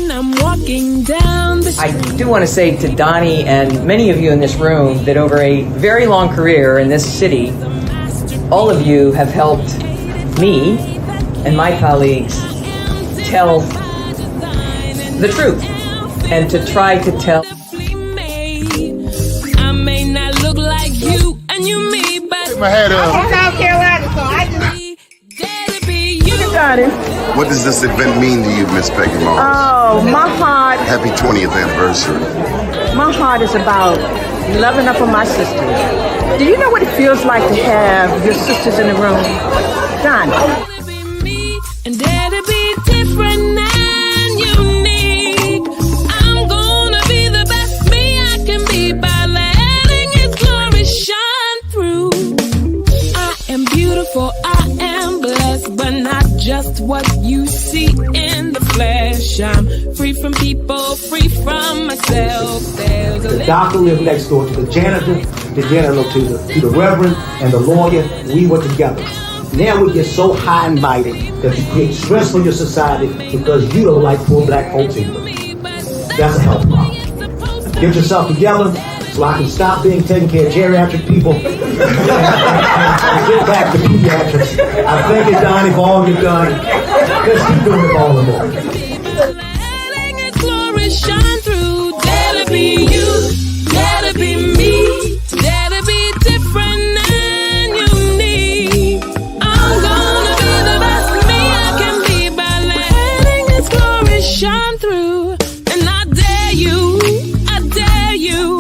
when I'm walking down the street. I do want to say to Doni and many of you in this room that over a very long career in this city, all of you have helped me and my colleagues tell the truth and to try to tell. I may not look like you and you me, but Take my hat off. I'm South Carolina, so I just... What does this event mean to you, Miss Peggy Moss? Oh, my heart, Happy 20th anniversary. my heart is about loving up on my sisters. Do you know what it feels like to have your sisters in the room? Don. And dare to be different and unique. I'm gonna be the best me I can be by letting His glory shine through. I am beautiful, I am blessed, but not just what you see in the flesh. I'm free from people, free from myself. The doctor lived next door to the janitor to the reverend and the lawyer. We were together. Now we get so high and mighty that you create stress for your society because you don't like poor black folks either. That's a health problem. Get yourself together so I can stop being taking care of geriatric people and get back to pediatrics. I thank you, Doni, for all you've done. Let's keep doing it all the more. Letting His glory shine through. Dare to be you, dare to be me, dare to be different and unique. I'm gonna be the best me I can be by letting His glory shine through. And I dare you, I dare you,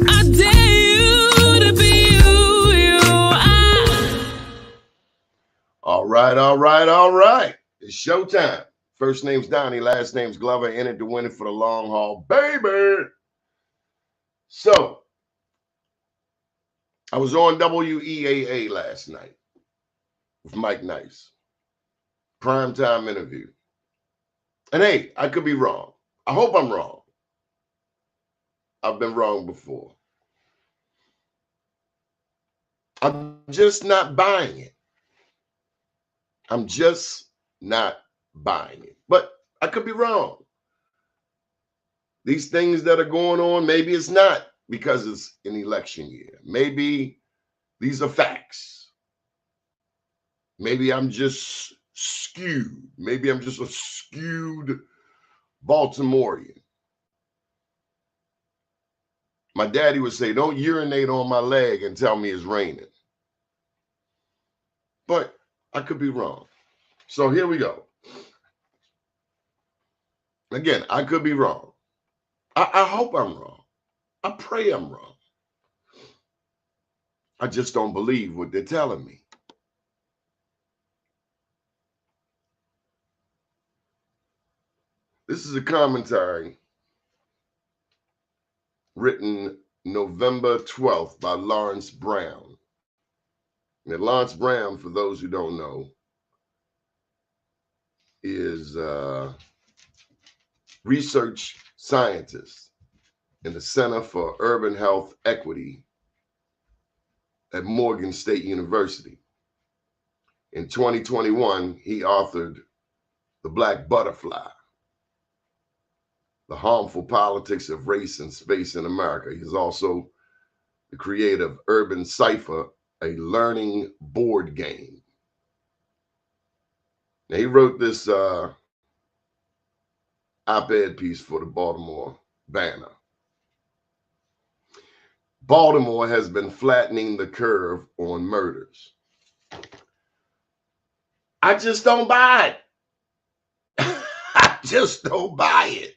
I dare you to be you. All right, all right, all right. It's showtime. First name's Doni, last name's Glover, in it to win it for the long haul, baby. So, I was on WEAA last night with Mike Nice. Primetime interview. And hey, I could be wrong. I hope I'm wrong. I've been wrong before. I'm just not buying it. I'm just not buying it. But I could be wrong. These things that are going on, maybe it's not because it's an election year. Maybe these are facts. Maybe I'm just skewed. Maybe I'm just a skewed Baltimorean. My daddy would say, don't urinate on my leg and tell me it's raining. But I could be wrong. So here we go. Again, I could be wrong. I hope I'm wrong. I pray I'm wrong. I just don't believe what they're telling me. This is a commentary written November 12th by Lawrence Brown. Now, Lawrence Brown, for those who don't know, is a research scientist in the Center for Urban Health Equity at Morgan State University. In 2021, he authored The Black Butterfly, The Harmful Politics of Race and Space in America. He's also the creator of Urban Cipher, a learning board game. Now, he wrote this op-ed piece for the Baltimore Banner. Baltimore has been flattening the curve on murders. I just don't buy it. I just don't buy it.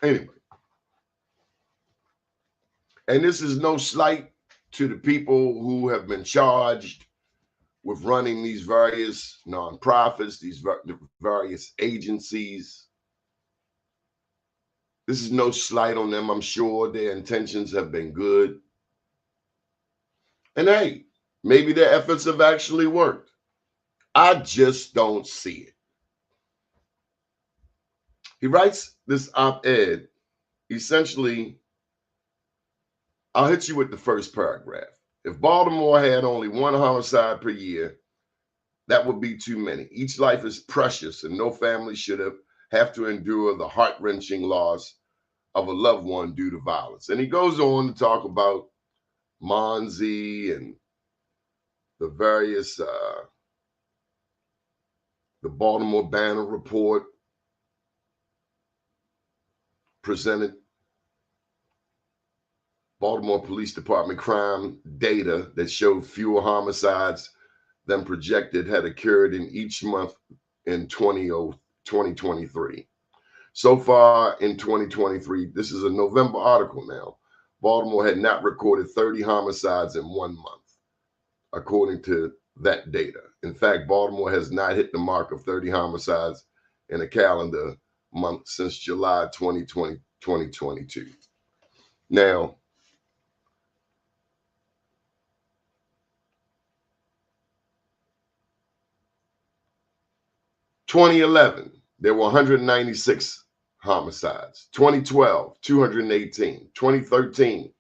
Anyway, and this is no slight to the people who have been charged with running these various nonprofits, these various agencies. This is no slight on them. I'm sure their intentions have been good. And hey, maybe their efforts have actually worked. I just don't see it. He writes this op-ed, essentially, I'll hit you with the first paragraph. If Baltimore had only one homicide per year, That would be too many. Each life is precious, and no family should have to endure the heart-wrenching loss of a loved one due to violence. And he goes on to talk about Monzi and the various, the Baltimore Banner report presented Baltimore Police Department crime data that showed fewer homicides than projected had occurred in each month in 2023. So far in 2023, this is a November article now, Baltimore had not recorded 30 homicides in 1 month, according to that data. In fact, Baltimore has not hit the mark of 30 homicides in a calendar month since July 2022. Now, (2011) there were 196 homicides. 2012, 218. 2013,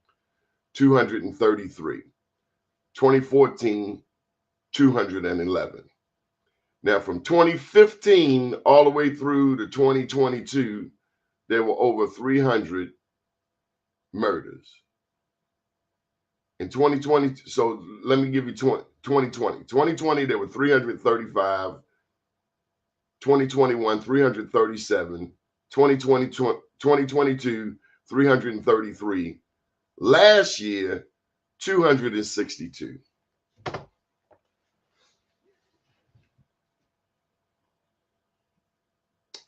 233. 2014, 211. Now, from 2015 all the way through to 2022, there were over 300 murders. In 2020, so let me give you 2020. 2020, there were 335. 2021, 337. 2022, 333. Last year, 262.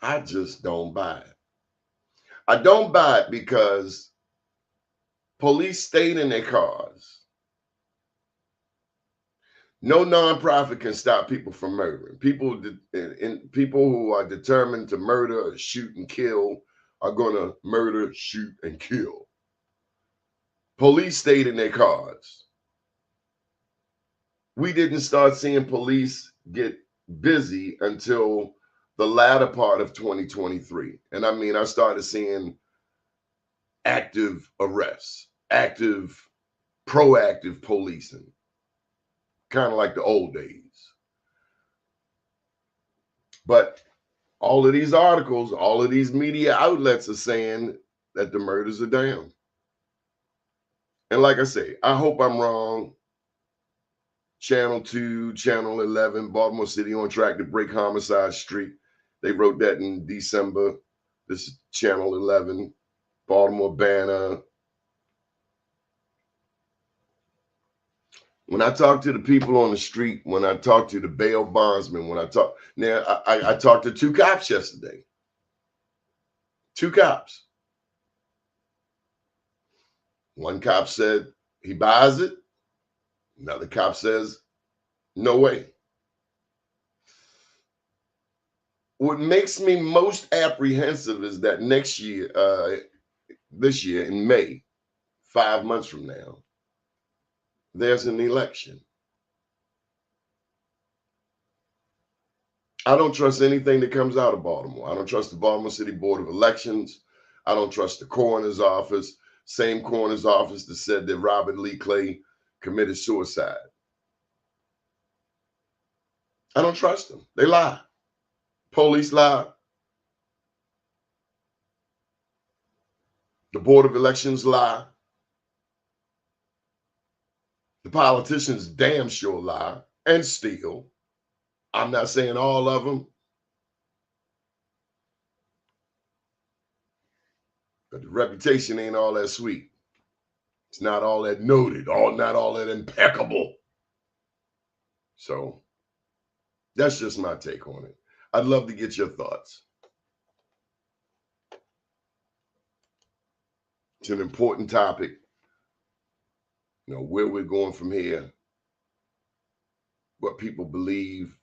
I just don't buy it. I don't buy it because police stayed in their cars. No nonprofit can stop people from murdering. People who are determined to murder or shoot and kill are going to murder, shoot, and kill. Police stayed in their cars. We didn't start seeing police get busy until the latter part of 2023. And I mean, I started seeing active arrests, active, proactive policing, kind of like the old days. But all of these articles, all of these media outlets are saying that the murders are down. And like I say, I hope I'm wrong. Channel 2, Channel 11, Baltimore City on track to break homicide streak. They wrote that in December. This is Channel 11, Baltimore Banner. When I talk to the people on the street, when I talk to the bail bondsmen, when I talk, now I talked to 2 cops yesterday. 2 cops. One cop said he buys it. Another cop says, no way. What makes me most apprehensive is that next year, this year in May, 5 months from now, there's an election. I don't trust anything that comes out of Baltimore. I don't trust the Baltimore City Board of Elections. I don't trust the coroner's office, same coroner's office that said that Robert Lee Clay committed suicide. I don't trust them. They lie. Police lie. The Board of Elections lie. The politicians damn sure lie and steal. I'm not saying all of them. But the reputation ain't all that sweet. It's not all that noted, not all that impeccable. So that's just my take on it. I'd love to get your thoughts. It's an important topic. You know, where we're going from here, what people believe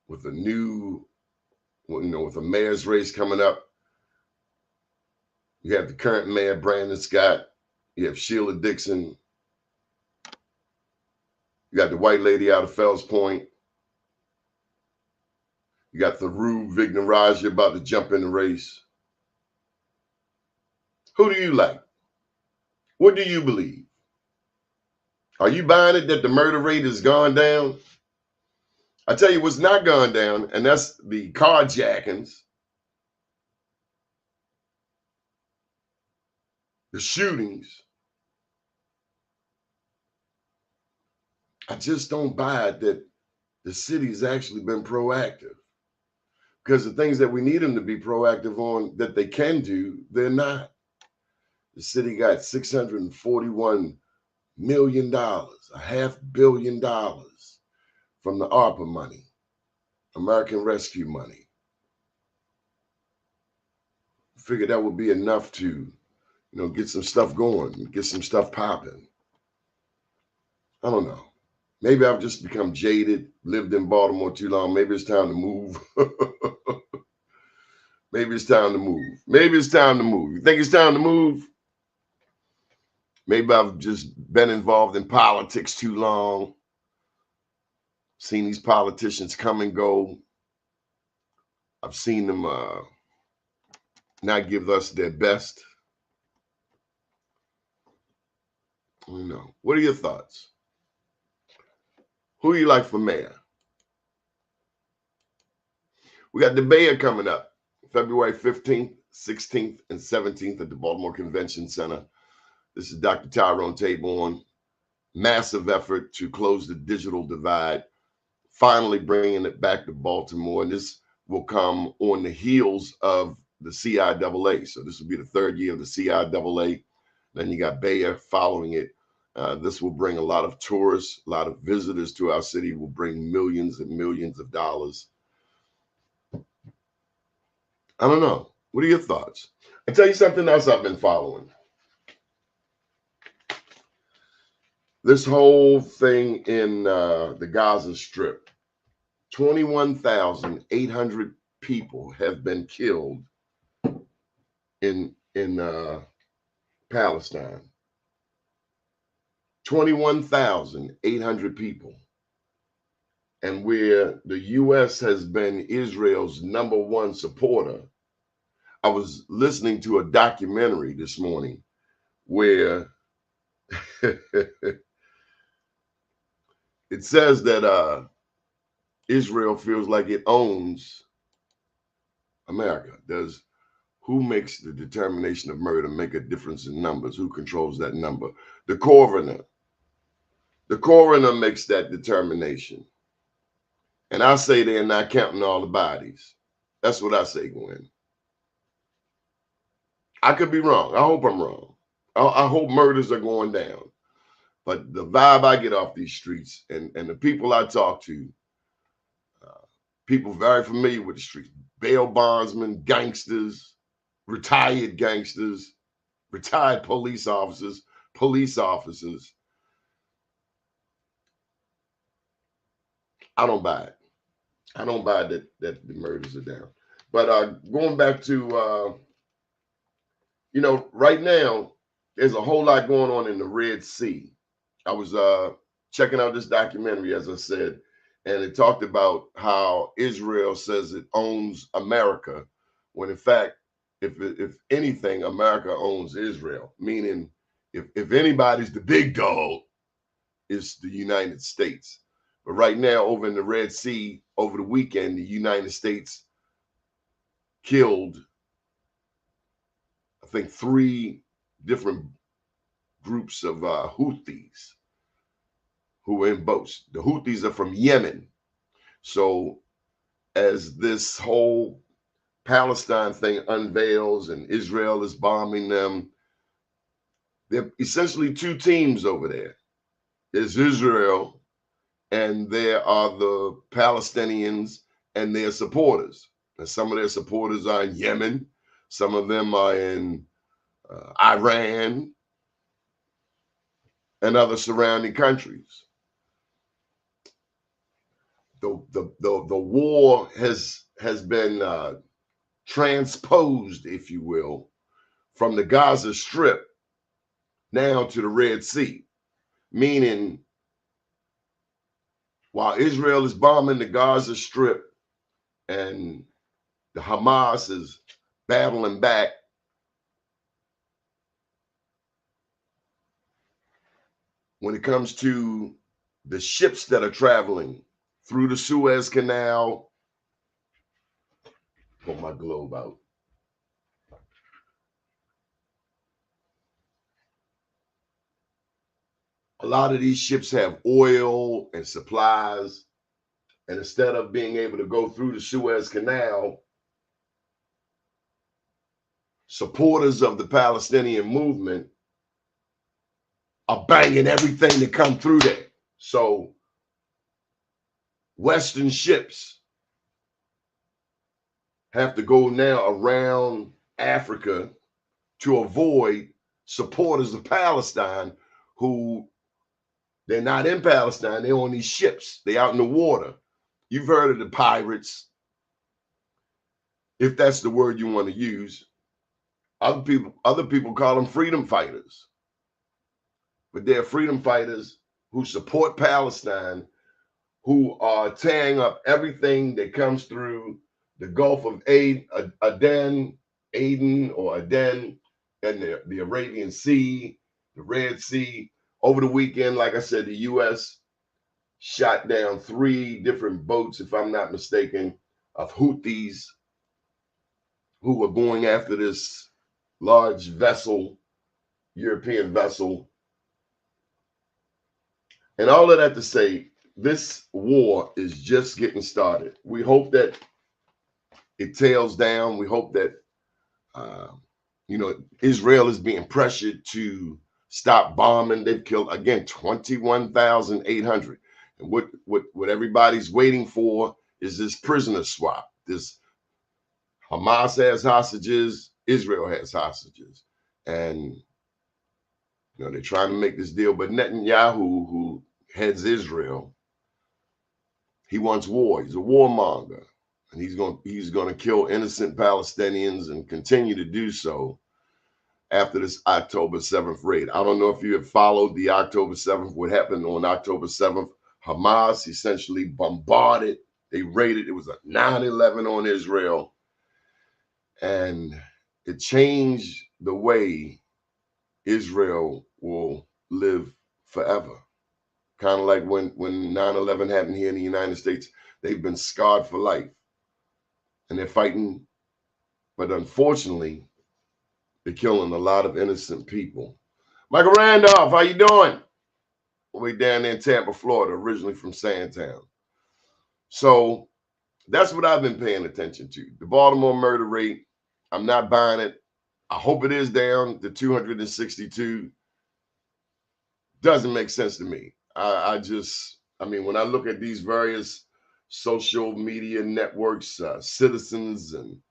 with a new, with a mayor's race coming up. You have the current mayor, Brandon Scott. You have Sheila Dixon. You got the white lady out of Fells Point. You got Tharu Vignarajah about to jump in the race. Who do you like? What do you believe? Are you buying it that the murder rate has gone down? I tell you what's not gone down, and that's the carjackings, the shootings. I just don't buy it that the city's actually been proactive, because the things that we need them to be proactive on that they can do, they're not. The city got $641 million, $500 million from the ARPA money, American Rescue money. Figured that would be enough to, get some stuff going, get some stuff popping. I don't know. Maybe I've just become jaded, lived in Baltimore too long. Maybe it's time to move. Maybe it's time to move. Maybe it's time to move. You think it's time to move? Maybe I've just been involved in politics too long. Seen these politicians come and go. I've seen them not give us their best. What are your thoughts? Who do you like for mayor? We got the mayor coming up February 15th, 16th, and 17th at the Baltimore Convention Center. This is Dr. Tyrone Taborn. Massive effort to close the digital divide, finally bringing it back to Baltimore. And this will come on the heels of the CIAA. So this will be the third year of the CIAA. Then you got Bayer following it. This will bring a lot of tourists, a lot of visitors to our city, will bring millions and millions of dollars. I don't know. What are your thoughts? I'll tell you something else I've been following. This whole thing in the Gaza Strip, 21,800 people have been killed in Palestine. 21,800 people. And where the U.S. has been Israel's #1 supporter, I was listening to a documentary this morning where it says that Israel feels like it owns America. Who makes the determination of murder make a difference in numbers? Who controls that number? The coroner. The coroner makes that determination. And I say they're not counting all the bodies. That's what I say, Gwen. I could be wrong. I hope I'm wrong. I hope murders are going down. But the vibe I get off these streets and the people I talk to, people very familiar with the streets, bail bondsmen, gangsters, retired police officers. I don't buy it. I don't buy that the murders are down. But going back to, right now, there's a whole lot going on in the Red Sea. I was checking out this documentary, as I said, and it talked about how Israel says it owns America, when in fact, if anything, America owns Israel, meaning if anybody's the big dog, it's the United States. But right now, over in the Red Sea, over the weekend, the United States killed, I think, 3 different groups of Houthis who were in boats. The Houthis are from Yemen. So as this whole Palestine thing unveils and Israel is bombing them, there are essentially 2 teams over there. There's Israel, and there are the Palestinians and their supporters. And some of their supporters are in Yemen. Some of them are in Iran and other surrounding countries. The war has been transposed, if you will, from the Gaza Strip now to the Red Sea, meaning while Israel is bombing the Gaza Strip and the Hamas is battling back, when it comes to the ships that are traveling through the Suez Canal. Pull my globe out. A lot of these ships have oil and supplies, and instead of being able to go through the Suez Canal, supporters of the Palestinian movement are banging everything that come through there. So Western ships have to go now around Africa to avoid supporters of Palestine who they're not in Palestine. They're on these ships. They're out in the water. You've heard of the pirates, if that's the word you want to use. Other people call them freedom fighters. But they're freedom fighters who support Palestine, who are tearing up everything that comes through the Gulf of Aden, and the Arabian Sea, the Red Sea. Over the weekend, like I said, the U.S. shot down 3 different boats, if I'm not mistaken, of Houthis who were going after this large vessel, European vessel. And all of that to say, this war is just getting started. We hope that it tails down. We hope that, Israel is being pressured to stop bombing. They've killed, again, 21,800. And what everybody's waiting for is this prisoner swap. This Hamas has hostages, Israel has hostages. And, they're trying to make this deal. But Netanyahu, who heads Israel, he wants war. He's a warmonger. And he's going to kill innocent Palestinians and continue to do so after this October 7th raid. I don't know if you have followed the October 7th, what happened on October 7th. Hamas essentially bombarded, they raided, it was a 9/11 on Israel. And it changed the way Israel will live forever. Kind of like when 9/11 happened here in the United States, they've been scarred for life. And they're fighting, but unfortunately, they're killing a lot of innocent people. Michael Randolph, how you doing? Way down there in Tampa, Florida, originally from Sandtown. So that's what I've been paying attention to. The Baltimore murder rate, I'm not buying it. I hope it is down to 262. Doesn't make sense to me. When I look at these various social media networks, Citizens, and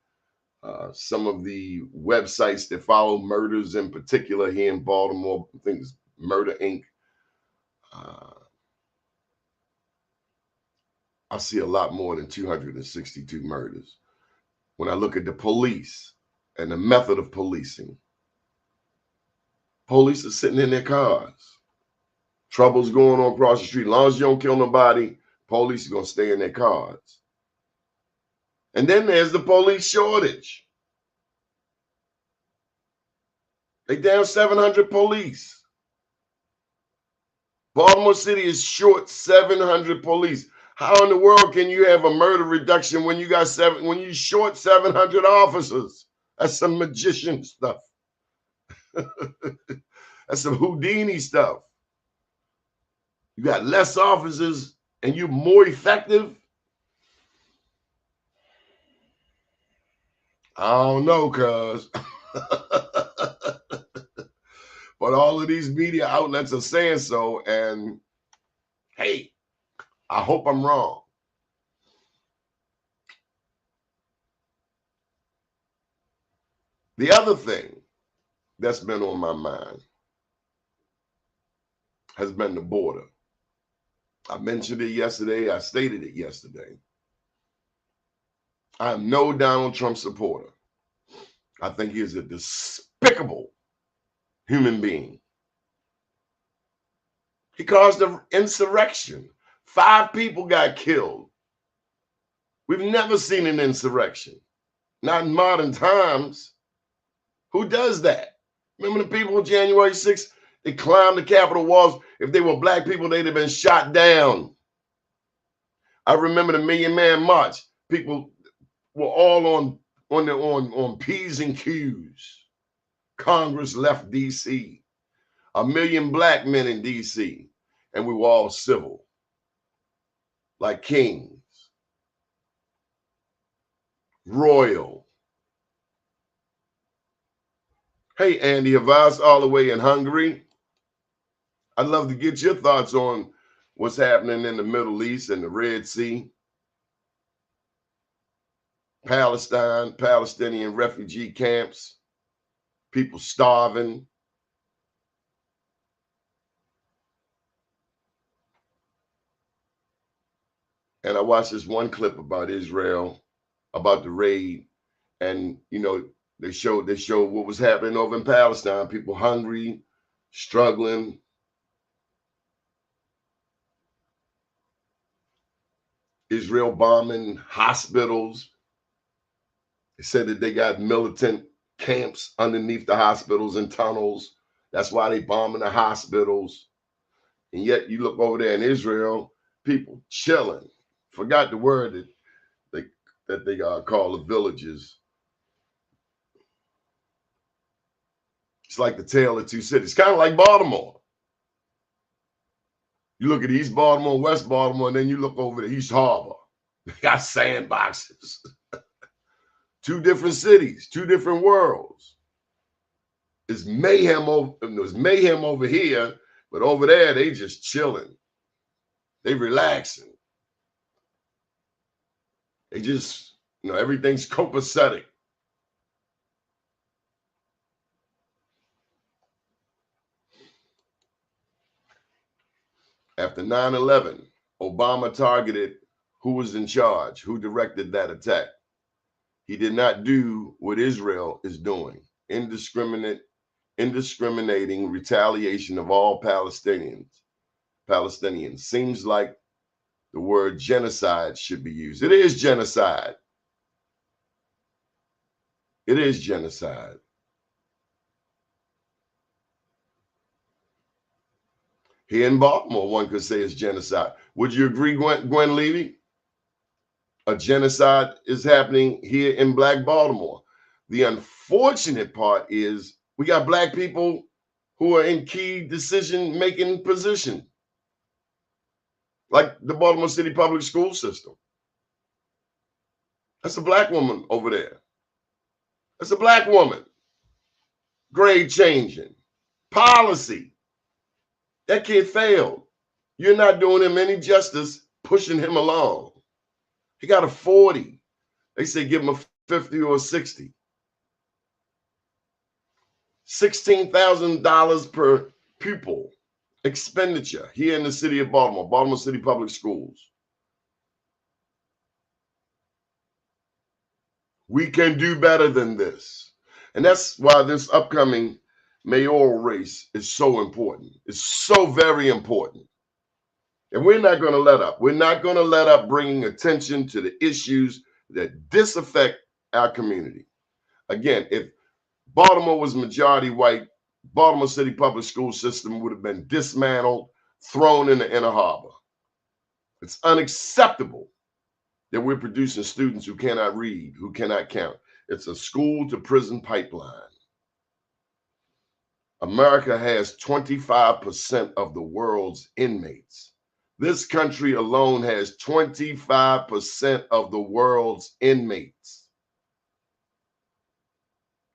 some of the websites that follow murders in particular here in Baltimore, I think it's Murder Inc. I see a lot more than 262 murders. When I look at the police and the method of policing, police are sitting in their cars. Trouble's going on across the street. As long as you don't kill nobody, police are going to stay in their cars. And then there's the police shortage. They down 700 police. Baltimore City is short 700 police. How in the world can you have a murder reduction when you short 700 officers? That's some magician stuff. That's some Houdini stuff. You got less officers and you're more effective. I don't know, cuz. But all of these media outlets are saying so, and hey, I hope I'm wrong. The other thing that's been on my mind has been the border. I mentioned it yesterday. I stated it yesterday. I am no Donald Trump supporter. I think he is a despicable human being. He caused an insurrection. 5 people got killed. We've never seen an insurrection. Not in modern times. Who does that? Remember the people on January 6th? They climbed the Capitol walls. If they were black people, they'd have been shot down. I remember the Million Man March. People were all on P's and Q's. Congress left D.C. 1 million black men in D.C. and we were all civil, like kings, royal. Hey, Andy Havas, all the way in Hungary. I'd love to get your thoughts on what's happening in the Middle East and the Red Sea, Palestine, Palestinian refugee camps, people starving. And I watched this one clip about Israel, about the raid, and you know, they showed what was happening over in Palestine. People hungry, struggling. Israel bombing hospitals. They said that they got militant camps underneath the hospitals and tunnels. That's why they bombing the hospitals. And yet you look over there in Israel, people chilling. Forgot the word that they call the villages. It's like the tale of two cities. Kind of like Baltimore. You look at East Baltimore, West Baltimore, and then you look over to East Harbor. They got sandboxes. Two different cities, two different worlds. There's mayhem over here, but over there they just chilling. They relaxing. They just, everything's copacetic. After 9/11, Obama targeted who was in charge, who directed that attack. He did not do what Israel is doing, indiscriminating retaliation of all Palestinians. Seems like the word genocide should be used. It is genocide. It is genocide. Here in Baltimore, one could say it's genocide. Would you agree, Gwen Levy? A genocide is happening here in Black Baltimore. The unfortunate part is we got Black people who are in key decision-making position, like the Baltimore City public school system. That's a Black woman over there. That's a Black woman. Grade changing. Policy. That kid failed. You're not doing him any justice pushing him along. He got a 40. They say give him a 50 or a 60. $16,000 per pupil expenditure here in the city of Baltimore, Baltimore City Public Schools. We can do better than this. And that's why this upcoming mayoral race is so important. It's so very important. And we're not going to let up. We're not going to let up bringing attention to the issues that disaffect our community. Again, if Baltimore was majority white, Baltimore City public school system would have been dismantled, thrown in the inner harbor. It's unacceptable that we're producing students who cannot read, who cannot count. It's a school to prison pipeline. America has 25% of the world's inmates. This country alone has 25% of the world's inmates.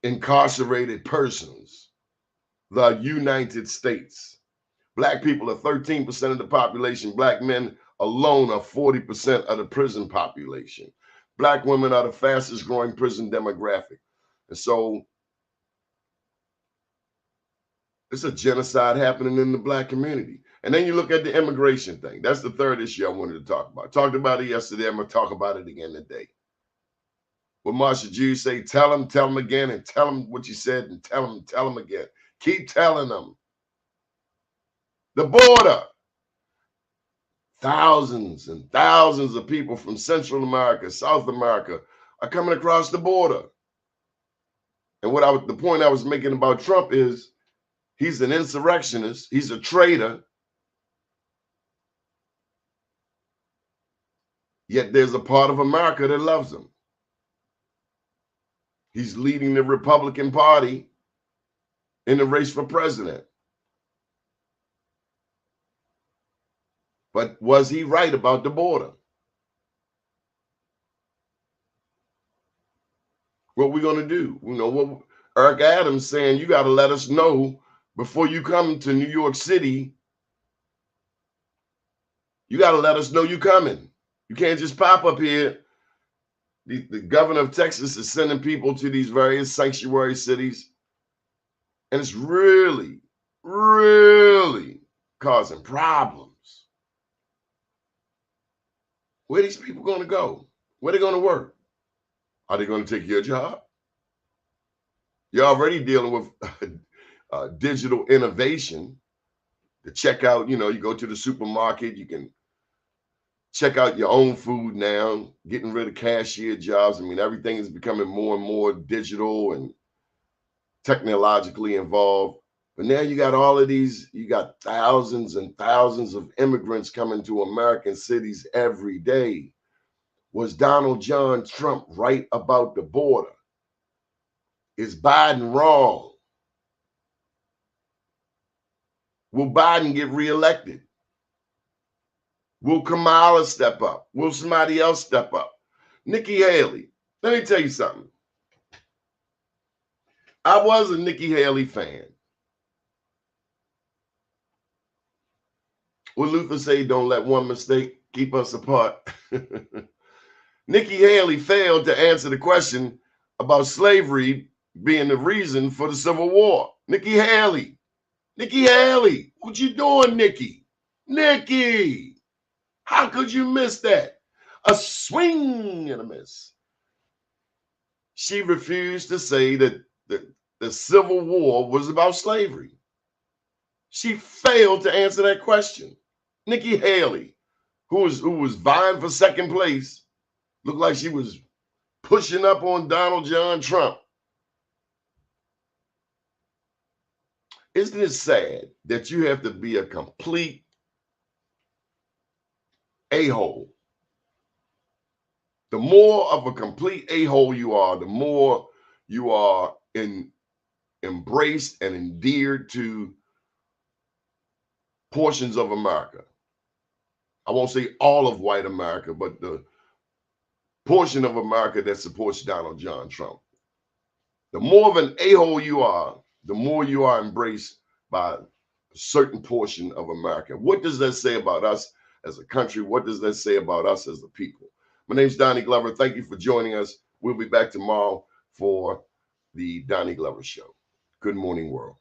Incarcerated persons. The United States. Black people are 13% of the population. Black men alone are 40% of the prison population. Black women are the fastest growing prison demographic. And so it's a genocide happening in the Black community. And then you look at the immigration thing. That's the third issue I wanted to talk about. Talked about it yesterday. I'm going to talk about it again today. What Marsha Jews say, tell them again, and tell them what you said, and tell them again. Keep telling them. The border. Thousands and thousands of people from Central America, South America are coming across the border. And the point I was making about Trump is he's an insurrectionist. He's a traitor. Yet there's a part of America that loves him. He's leading the Republican Party in the race for president. But was he right about the border? What we going to do? You know, what Eric Adams saying, you got to let us know before you come to New York City. You got to let us know you're coming. You can't just pop up here. The governor of Texas is sending people to these various sanctuary cities. And it's really, really causing problems. Where are these people going to go? Where are they going to work? Are they going to take your job? You're already dealing with digital innovation. The checkout, you know, you go to the supermarket, you can check out your own food now, getting rid of cashier jobs. I mean, everything is becoming more and more digital and technologically involved. But now you got all of these, you got thousands and thousands of immigrants coming to American cities every day. Was Donald John Trump right about the border? Is Biden wrong? Will Biden get reelected? Will Kamala step up? Will somebody else step up? Nikki Haley. Let me tell you something. I was a Nikki Haley fan. What Luther say, don't let one mistake keep us apart. Nikki Haley failed to answer the question about slavery being the reason for the Civil War. Nikki Haley, what you doing, Nikki? Nikki, how could you miss that? A swing and a miss. She refused to say that the Civil War was about slavery. She failed to answer that question. Nikki Haley, who was vying for second place, looked like she was pushing up on Donald John Trump. Isn't it sad that you have to be a complete a-hole? The more of a complete a-hole you are, the more you are embraced and endeared to portions of America. I won't say all of white America, but the portion of America that supports Donald John Trump. The more of an a-hole you are, the more you are embraced by a certain portion of America. What does that say about us as a country? What does that say about us as a people? My name's Donnie Glover. Thank you for joining us. We'll be back tomorrow for the Donnie Glover Show. Good morning, world.